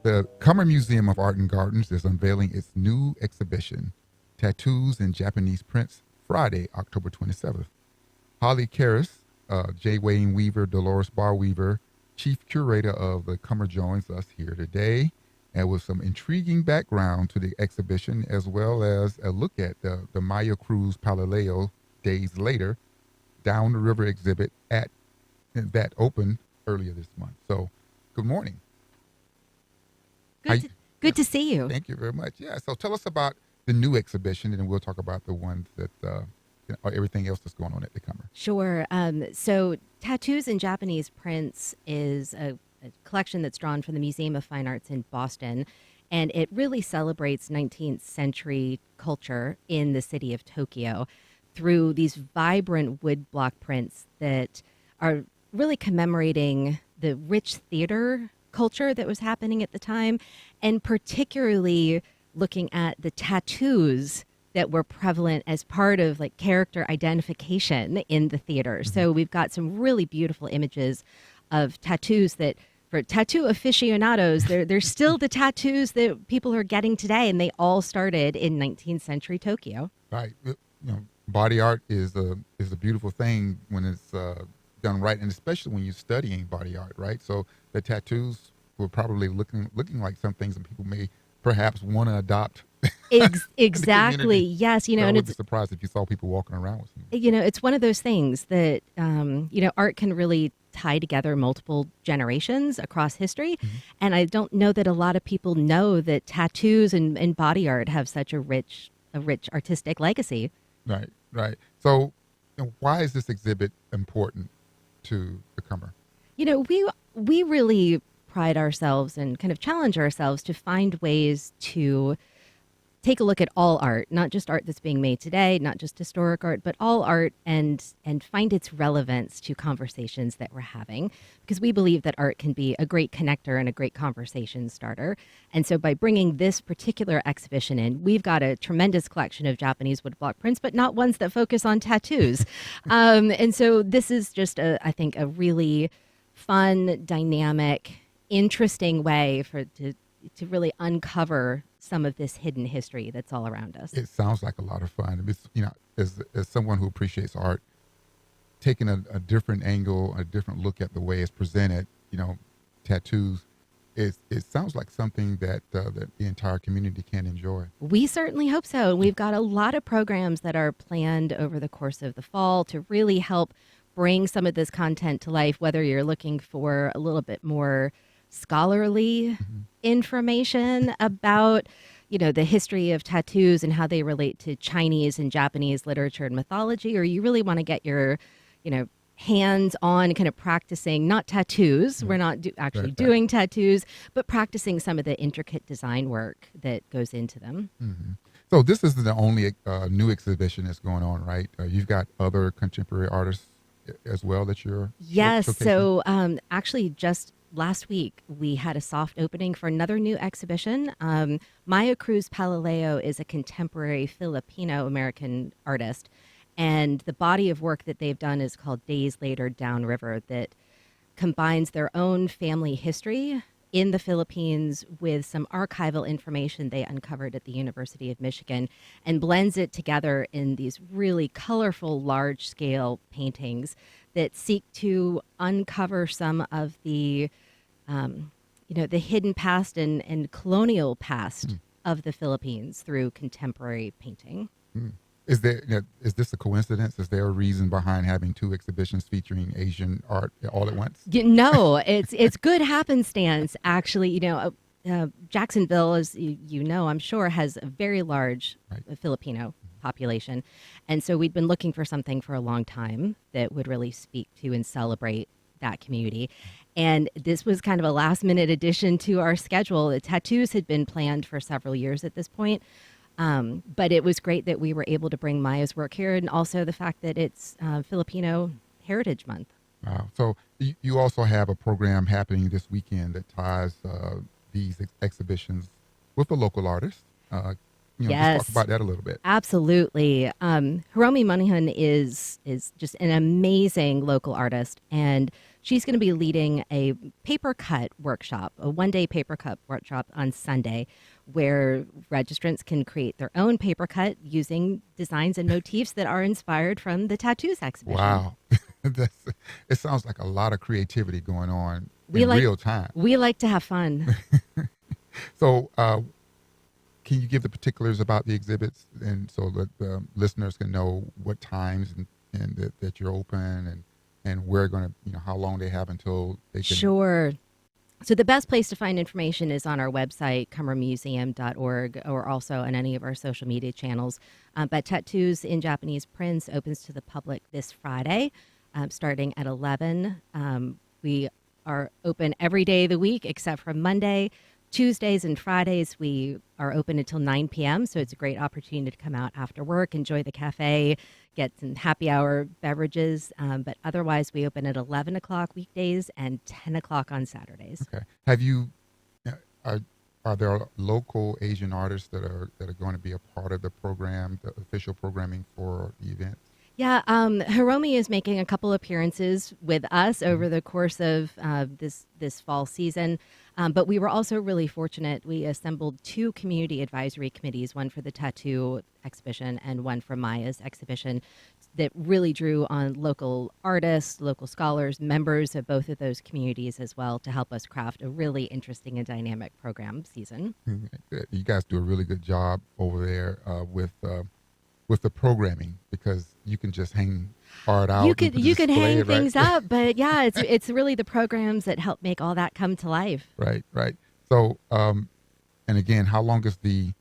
The Cummer Museum of Art and Gardens is unveiling its new exhibition, Tattoos and Japanese Prints, Friday, October 27th. Holly Kerris, J. Wayne Weaver, Delores Barr Weaver, Chief Curator of the Cummer, joins us here today, and with some intriguing background to the exhibition, as well as a look at the Maia Cruz Palileo days later, down the river exhibit that opened earlier this month. So, good morning. Good to see you. Thank you very much. Yeah. So tell us about the new exhibition, and then we'll talk about the ones that everything else that's going on at the Cummer. Sure. So Tattoos and Japanese Prints is a collection that's drawn from the Museum of Fine Arts in Boston, and it really celebrates 19th century culture in the city of Tokyo through these vibrant woodblock prints that are really commemorating the rich theater culture that was happening at the time, and particularly looking at the tattoos that were prevalent as part of like character identification in the theater. Mm-hmm. So we've got some really beautiful images of tattoos that, for tattoo aficionados, they're still the tattoos that people are getting today, and they all started in 19th century Tokyo. Right. Body art is a beautiful thing when it's done right, and especially when you're studying body art, right? So the tattoos were probably looking like some things that people may perhaps want to adopt. Exactly. Yes. And I would be surprised if you saw people walking around with them. It's one of those things that, art can really tie together multiple generations across history. Mm-hmm. And I don't know that a lot of people know that tattoos and body art have such a rich artistic legacy. Right. So why is this exhibit important to the Cummer? We really pride ourselves and kind of challenge ourselves to find ways to take a look at all art, not just art that's being made today, not just historic art, but all art, and find its relevance to conversations that we're having, because we believe that art can be a great connector and a great conversation starter. And so by bringing this particular exhibition in, we've got a tremendous collection of Japanese woodblock prints, but not ones that focus on tattoos. And so this is just, I think, a really fun, dynamic, interesting way to really uncover some of this hidden history that's all around us. It sounds like a lot of fun. It's, as someone who appreciates art, taking a different angle, a different look at the way it's presented, tattoos, it sounds like something that the entire community can enjoy. We certainly hope so. We've got a lot of programs that are planned over the course of the fall to really help bring some of this content to life, whether you're looking for a little bit more scholarly information about, the history of tattoos and how they relate to Chinese and Japanese literature and mythology, or you really want to get your, hands-on kind of practicing, not tattoos. We're not doing tattoos, but practicing some of the intricate design work that goes into them. Mm-hmm. So this isn't the only new exhibition that's going on, right? You've got other contemporary artists as well that you're showcasing? So actually just last week, we had a soft opening for another new exhibition. Maia Cruz Palileo is a contemporary Filipino-American artist, and the body of work that they've done is called Days Later Downriver, that combines their own family history in the Philippines with some archival information they uncovered at the University of Michigan, and blends it together in these really colorful, large-scale paintings that seek to uncover some of the, the hidden past and colonial past of the Philippines through contemporary painting. Is this a coincidence? Is there a reason behind having two exhibitions featuring Asian art all at once? No, it's good happenstance, actually. Jacksonville, as I'm sure, has a very large Filipino population. And so we'd been looking for something for a long time that would really speak to and celebrate that community. And this was kind of a last minute addition to our schedule. The tattoos had been planned for several years at this point. But it was great that we were able to bring Maia's work here, and also the fact that it's Filipino Heritage Month. Wow. So you also have a program happening this weekend that ties these exhibitions with a local artist. just talk Yes. about that a little bit. Absolutely. Hiromi Monaghan is just an amazing local artist, and she's going to be leading a paper cut workshop, a one-day paper cut workshop on Sunday, where registrants can create their own paper cut using designs and motifs that are inspired from the tattoos exhibition. Wow. It sounds like a lot of creativity going on We in like real time. we like to have fun. So, can you give the particulars about the exhibits, and so that the listeners can know what times and that you're open, and we're going to, how long they have until they can. Sure. So the best place to find information is on our website, cummermuseum.org, or also on any of our social media channels. But Tattoos in Japanese Prints opens to the public this Friday, starting at 11. We are open every day of the week except for Monday. Tuesdays and Fridays, we are open until 9 p.m., so it's a great opportunity to come out after work, enjoy the cafe, get some happy hour beverages. But otherwise, we open at 11 o'clock weekdays and 10 o'clock on Saturdays. Okay. Have you? Are, are there local Asian artists that are going to be a part of the program, the official programming for the event? Yeah, Hiromi is making a couple appearances with us over the course of this fall season. But we were also really fortunate. We assembled two community advisory committees, one for the tattoo exhibition and one for Maia's exhibition, that really drew on local artists, local scholars, members of both of those communities as well to help us craft a really interesting and dynamic program season. Good. You guys do a really good job over there with the programming, because you can just hang art out. You could hang it, right? things up, but yeah, it's really the programs that help make all that come to life. Right. So, and again, how long is the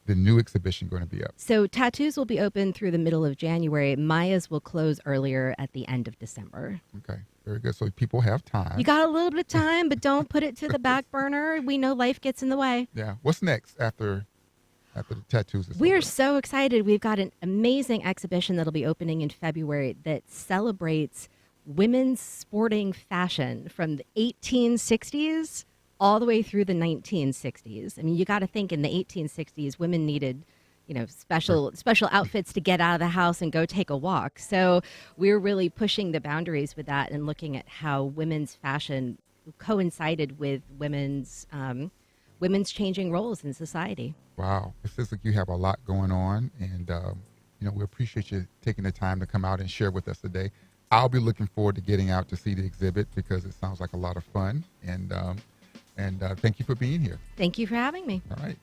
new exhibition going to be up? So tattoos will be open through the middle of January. Maya's will close earlier at the end of December. Okay, very good. So people have time. You got a little bit of time, but don't put it to the back burner. We know life gets in the way. Yeah. What's next after the tattoos? We are over? so excited. We've got an amazing exhibition that'll be opening in February that celebrates women's sporting fashion from the 1860s all the way through the 1960s. I mean, you got to think in the 1860s, women needed, special outfits to get out of the house and go take a walk. So we're really pushing the boundaries with that and looking at how women's fashion coincided with women's changing roles in society. Wow. It feels like you have a lot going on, and we appreciate you taking the time to come out and share with us today. I'll be looking forward to getting out to see the exhibit because it sounds like a lot of fun, and thank you for being here. Thank you for having me. All right.